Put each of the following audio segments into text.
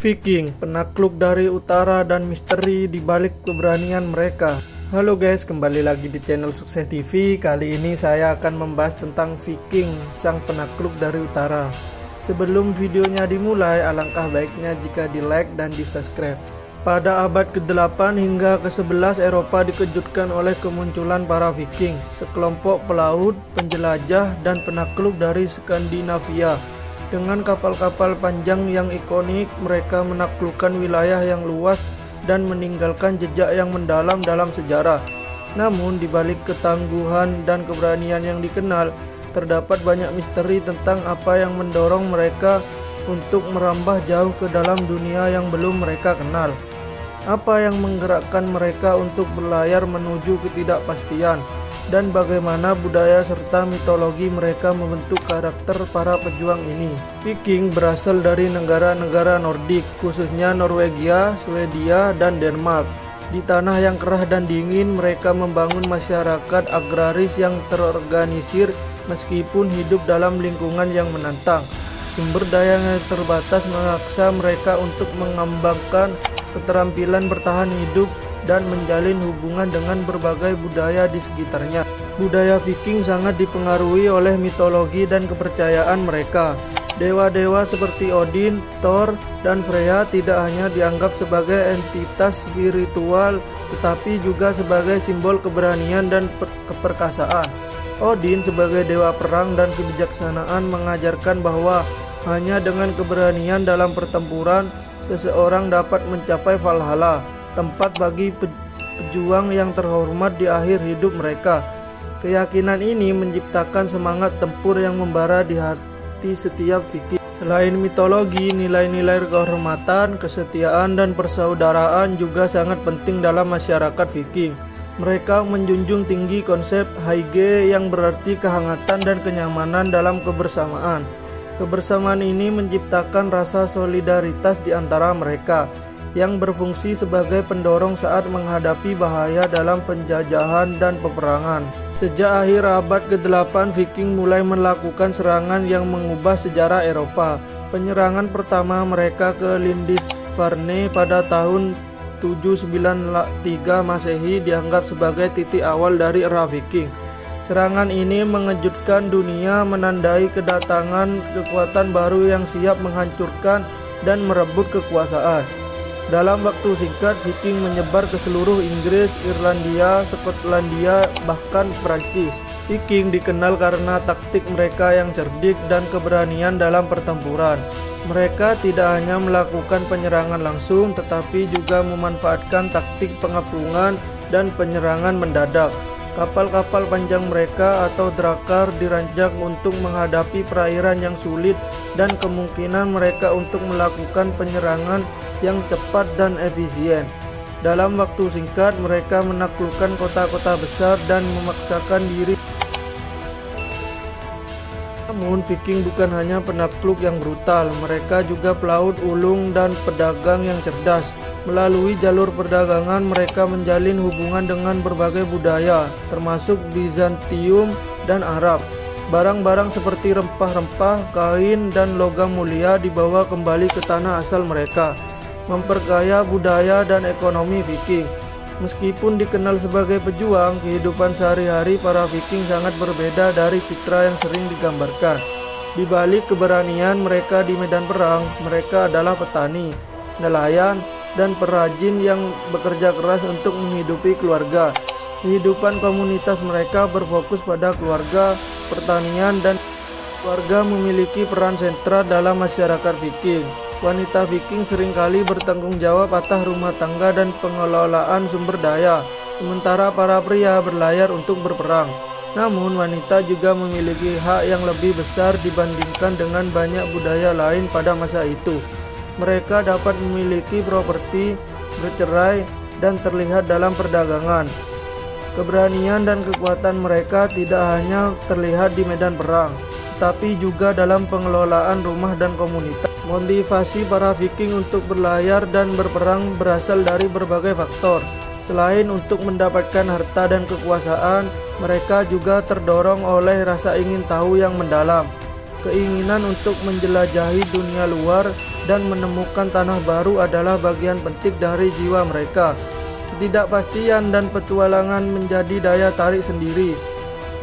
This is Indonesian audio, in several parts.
Viking, penakluk dari utara dan misteri di balik keberanian mereka. Halo guys, kembali lagi di channel Sukses TV. Kali ini saya akan membahas tentang Viking, sang penakluk dari utara. Sebelum videonya dimulai, alangkah baiknya jika di like dan di subscribe. Pada abad ke-8 hingga ke-11, Eropa dikejutkan oleh kemunculan para Viking, sekelompok pelaut, penjelajah, dan penakluk dari Skandinavia. Dengan kapal-kapal panjang yang ikonik, mereka menaklukkan wilayah yang luas dan meninggalkan jejak yang mendalam dalam sejarah. Namun, di balik ketangguhan dan keberanian yang dikenal, terdapat banyak misteri tentang apa yang mendorong mereka untuk merambah jauh ke dalam dunia yang belum mereka kenal. Apa yang menggerakkan mereka untuk berlayar menuju ketidakpastian, dan bagaimana budaya serta mitologi mereka membentuk karakter para pejuang ini. Viking berasal dari negara-negara Nordik, khususnya Norwegia, Swedia, dan Denmark. Di tanah yang kerah dan dingin, mereka membangun masyarakat agraris yang terorganisir meskipun hidup dalam lingkungan yang menantang. Sumber daya yang terbatas memaksa mereka untuk mengembangkan keterampilan bertahan hidup dan menjalin hubungan dengan berbagai budaya di sekitarnya. Budaya Viking sangat dipengaruhi oleh mitologi dan kepercayaan mereka. Dewa-dewa seperti Odin, Thor, dan Freya tidak hanya dianggap sebagai entitas spiritual, tetapi juga sebagai simbol keberanian dan keperkasaan. Odin sebagai dewa perang dan kebijaksanaan mengajarkan bahwa hanya dengan keberanian dalam pertempuran, seseorang dapat mencapai Valhalla, tempat bagi pejuang yang terhormat di akhir hidup mereka. Keyakinan ini menciptakan semangat tempur yang membara di hati setiap Viking. Selain mitologi, nilai-nilai kehormatan, kesetiaan, dan persaudaraan juga sangat penting dalam masyarakat Viking. Mereka menjunjung tinggi konsep Hygge yang berarti kehangatan dan kenyamanan dalam kebersamaan. Kebersamaan ini menciptakan rasa solidaritas di antara mereka, yang berfungsi sebagai pendorong saat menghadapi bahaya dalam penjajahan dan peperangan. Sejak akhir abad ke-8, Viking mulai melakukan serangan yang mengubah sejarah Eropa. Penyerangan pertama mereka ke Lindisfarne pada tahun 793 Masehi dianggap sebagai titik awal dari era Viking. Serangan ini mengejutkan dunia, menandai kedatangan kekuatan baru yang siap menghancurkan dan merebut kekuasaan. Dalam waktu singkat, Viking menyebar ke seluruh Inggris, Irlandia, Skotlandia, bahkan Prancis. Viking dikenal karena taktik mereka yang cerdik dan keberanian dalam pertempuran. Mereka tidak hanya melakukan penyerangan langsung, tetapi juga memanfaatkan taktik pengapungan dan penyerangan mendadak. Kapal-kapal panjang mereka atau drakar dirancang untuk menghadapi perairan yang sulit, dan kemungkinan mereka untuk melakukan penyerangan yang cepat dan efisien. Dalam waktu singkat, mereka menaklukkan kota-kota besar dan memaksakan diri. Namun, Viking bukan hanya penakluk yang brutal, mereka juga pelaut ulung dan pedagang yang cerdas. Melalui jalur perdagangan, mereka menjalin hubungan dengan berbagai budaya, termasuk Bizantium dan Arab. Barang-barang seperti rempah-rempah, kain, dan logam mulia dibawa kembali ke tanah asal mereka, memperkaya budaya dan ekonomi Viking. Meskipun dikenal sebagai pejuang, kehidupan sehari-hari para Viking sangat berbeda dari citra yang sering digambarkan. Di balik keberanian mereka di medan perang, mereka adalah petani, nelayan, dan perajin yang bekerja keras untuk menghidupi keluarga. Kehidupan komunitas mereka berfokus pada keluarga, pertanian, dan keluarga memiliki peran sentral dalam masyarakat Viking. Wanita Viking seringkali bertanggung jawab atas rumah tangga dan pengelolaan sumber daya, sementara para pria berlayar untuk berperang. Namun, wanita juga memiliki hak yang lebih besar dibandingkan dengan banyak budaya lain pada masa itu. Mereka dapat memiliki properti, bercerai, dan terlihat dalam perdagangan. Keberanian dan kekuatan mereka tidak hanya terlihat di medan perang, tetapi juga dalam pengelolaan rumah dan komunitas. Motivasi para Viking untuk berlayar dan berperang berasal dari berbagai faktor. Selain untuk mendapatkan harta dan kekuasaan, mereka juga terdorong oleh rasa ingin tahu yang mendalam, keinginan untuk menjelajahi dunia luar, dan menemukan tanah baru adalah bagian penting dari jiwa mereka. Ketidakpastian dan petualangan menjadi daya tarik sendiri,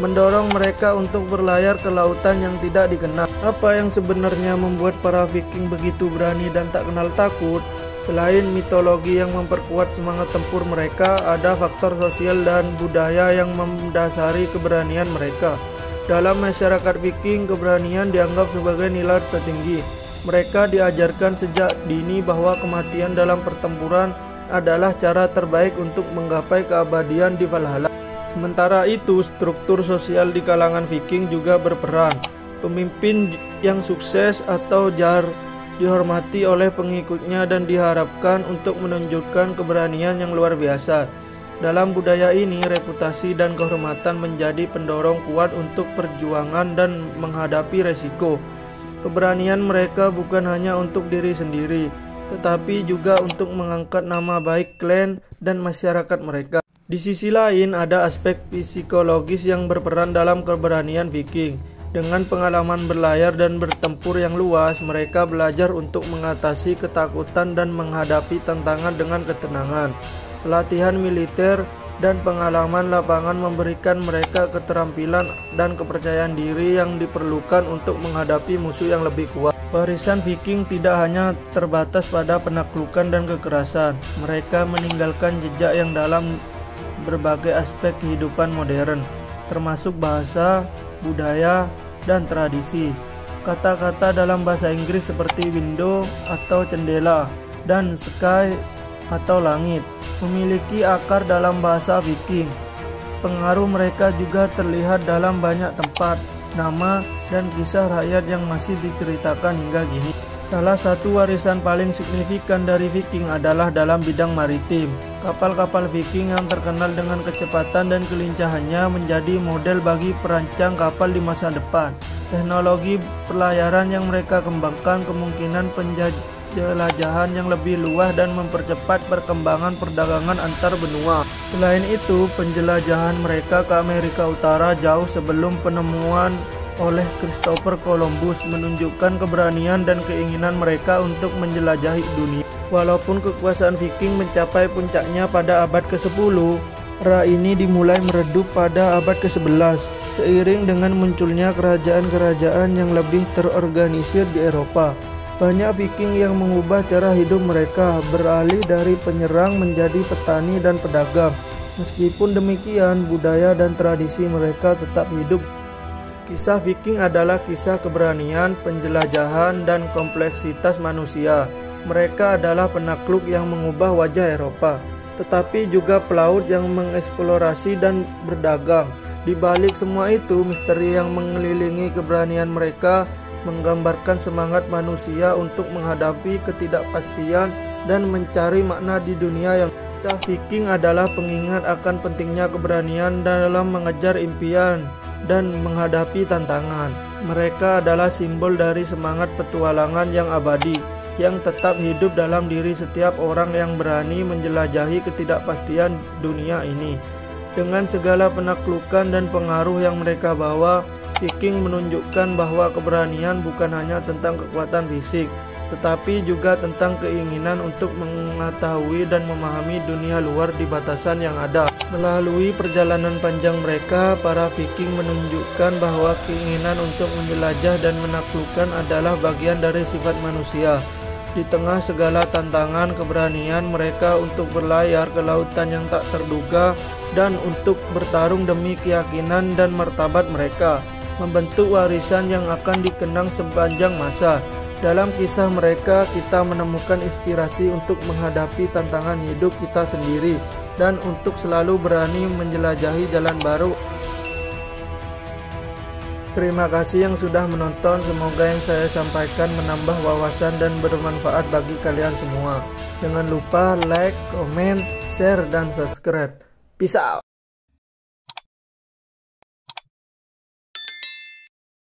mendorong mereka untuk berlayar ke lautan yang tidak dikenal. Apa yang sebenarnya membuat para Viking begitu berani dan tak kenal takut? Selain mitologi yang memperkuat semangat tempur mereka, ada faktor sosial dan budaya yang mendasari keberanian mereka. Dalam masyarakat Viking, keberanian dianggap sebagai nilai tertinggi. Mereka diajarkan sejak dini bahwa kematian dalam pertempuran adalah cara terbaik untuk menggapai keabadian di Valhalla. Sementara itu, struktur sosial di kalangan Viking juga berperan. Pemimpin yang sukses atau jar dihormati oleh pengikutnya dan diharapkan untuk menunjukkan keberanian yang luar biasa. Dalam budaya ini, reputasi dan kehormatan menjadi pendorong kuat untuk perjuangan dan menghadapi resiko. Keberanian mereka bukan hanya untuk diri sendiri, tetapi juga untuk mengangkat nama baik klan dan masyarakat mereka. Di sisi lain, ada aspek psikologis yang berperan dalam keberanian Viking. Dengan pengalaman berlayar dan bertempur yang luas, mereka belajar untuk mengatasi ketakutan dan menghadapi tantangan dengan ketenangan. Pelatihan militer dan pengalaman lapangan memberikan mereka keterampilan dan kepercayaan diri yang diperlukan untuk menghadapi musuh yang lebih kuat. Warisan Viking tidak hanya terbatas pada penaklukan dan kekerasan. Mereka meninggalkan jejak yang dalam berbagai aspek kehidupan modern, termasuk bahasa, budaya, dan tradisi. Kata-kata dalam bahasa Inggris seperti window atau jendela dan sky atau langit memiliki akar dalam bahasa Viking. Pengaruh mereka juga terlihat dalam banyak tempat, nama, dan kisah rakyat yang masih diceritakan hingga kini. Salah satu warisan paling signifikan dari Viking adalah dalam bidang maritim. Kapal-kapal Viking yang terkenal dengan kecepatan dan kelincahannya menjadi model bagi perancang kapal di masa depan. Teknologi pelayaran yang mereka kembangkan kemungkinan penjelajahan yang lebih luas dan mempercepat perkembangan perdagangan antar benua. Selain itu, penjelajahan mereka ke Amerika Utara jauh sebelum penemuan oleh Christopher Columbus menunjukkan keberanian dan keinginan mereka untuk menjelajahi dunia. Walaupun kekuasaan Viking mencapai puncaknya pada abad ke-10, era ini dimulai meredup pada abad ke-11 seiring dengan munculnya kerajaan-kerajaan yang lebih terorganisir di Eropa. Banyak Viking yang mengubah cara hidup mereka, beralih dari penyerang menjadi petani dan pedagang. Meskipun demikian, budaya dan tradisi mereka tetap hidup. Kisah Viking adalah kisah keberanian, penjelajahan, dan kompleksitas manusia. Mereka adalah penakluk yang mengubah wajah Eropa, tetapi juga pelaut yang mengeksplorasi dan berdagang. Di balik semua itu, misteri yang mengelilingi keberanian mereka menggambarkan semangat manusia untuk menghadapi ketidakpastian dan mencari makna di dunia yang kisah Viking adalah pengingat akan pentingnya keberanian dalam mengejar impian dan menghadapi tantangan. Mereka adalah simbol dari semangat petualangan yang abadi, yang tetap hidup dalam diri setiap orang yang berani menjelajahi ketidakpastian dunia ini. Dengan segala penaklukan dan pengaruh yang mereka bawa, Viking menunjukkan bahwa keberanian bukan hanya tentang kekuatan fisik, tetapi juga tentang keinginan untuk mengetahui dan memahami dunia luar di batasan yang ada. Melalui perjalanan panjang mereka, para Viking menunjukkan bahwa keinginan untuk menjelajah dan menaklukkan adalah bagian dari sifat manusia. Di tengah segala tantangan, keberanian mereka untuk berlayar ke lautan yang tak terduga dan untuk bertarung demi keyakinan dan martabat mereka membentuk warisan yang akan dikenang sepanjang masa. Dalam kisah mereka, kita menemukan inspirasi untuk menghadapi tantangan hidup kita sendiri dan untuk selalu berani menjelajahi jalan baru. Terima kasih yang sudah menonton. Semoga yang saya sampaikan menambah wawasan dan bermanfaat bagi kalian semua. Jangan lupa like, comment, share, dan subscribe. Peace out.